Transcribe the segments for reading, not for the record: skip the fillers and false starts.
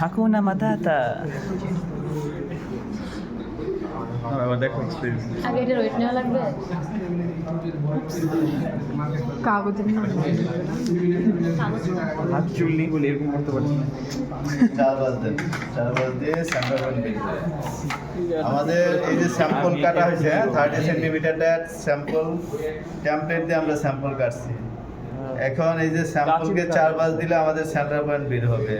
Hakuna Matata. দেখো experience. আগে এটা রোহিত নেওয়া লাগবে কাগজের না হাত চুল নেই বলে এরকম করতে পারছি না। চারবাস দিয়ে স্যাম্পল বের করে। আমাদের এই যে স্যাম্পল কাটা হয়েছে 30 সেন্টিমিটারটা স্যাম্পল টেমপ্লেট দিয়ে আমরা স্যাম্পল কাটছি। এখন এই যে স্যাম্পলকে 4 বাস দিলে আমাদের সেন্টার পয়েন্ট বের হবে,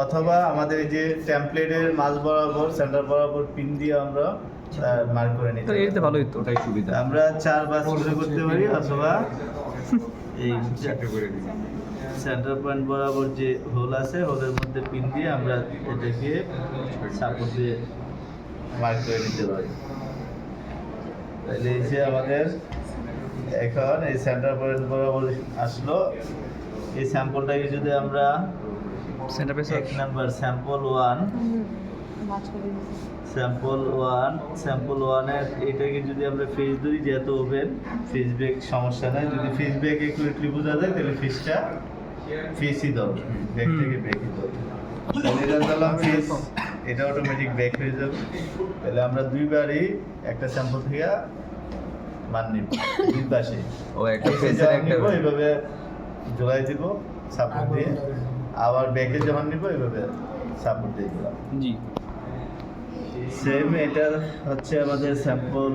অথবা আমাদের এই যে টেমপ্লেটের মাঝ বরাবর সেন্টার বরাবর পিন দিয়ে আমরা মার্ক করে নিতে পারি। এটা ভালোই তো, ওটাই সুবিধা। আমরা 4 বাস করে করতে পারি, অথবা এই সেন্টার পয়েন্ট বরাবর যে হোল আছে হোলের মধ্যে পিন দিয়ে আমরা এটাকে সাপোর্ট দিয়ে মার্ক করে নিতে পারি। তাহলে এই যে আমাদের এখন এই সেন্টার পয়েন্ট বরাবর আসলো। এই স্যাম্পলটাকে যদি আমরা সেন্টার পেস এক নাম্বার স্যাম্পল 1 স্যাম্পল 1 এর এটাকে যদি আমরা ফেজ ধরি, যেহেতু ওপেন ফেজ ব্রেক সমস্যা নাই, যদি ফেজ ব্রেক একটু বোঝা যায় তাহলে ফেজটা ফেসই ধরবে, ব্রেক থেকে ব্রেকই ধরবে। এটা ধরলাম ফেজ, এটা অটোমেটিক ব্রেক হয়ে যাবে। তাহলে আমরা দুইবারই একটা স্যাম্পল থেকে মান নিব, দুই পাশে ও একটা ফেজের একটা এইভাবে জোড়াই দিব সাপোর্ট দিয়ে, আবার ব্যাকে যখন নিব এইভাবে সাপোর্ট দিয়ে দিলাম। জি সেম এটা হচ্ছে আমাদের স্যাম্পল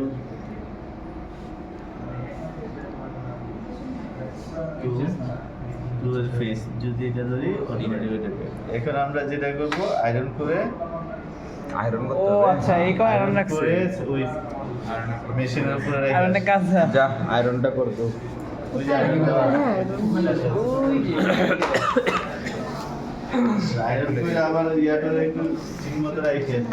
2 এর ফেস, যদি এটা ধরি অটোমেটিক এটা বের। এখন আমরা যেটা করব আয়রন করে আয়রন ও করতে হবে। আচ্ছা, এই কয় আয়রন রাখছে। করে ওই মেশিনের উপরে রেখে আয়রনের কাজ যা আয়রনটা করতে হবে। ওই যে আয়রনটা আয়রন করে আবার ইয়াটা একটু ঠিক মতো রাখেন।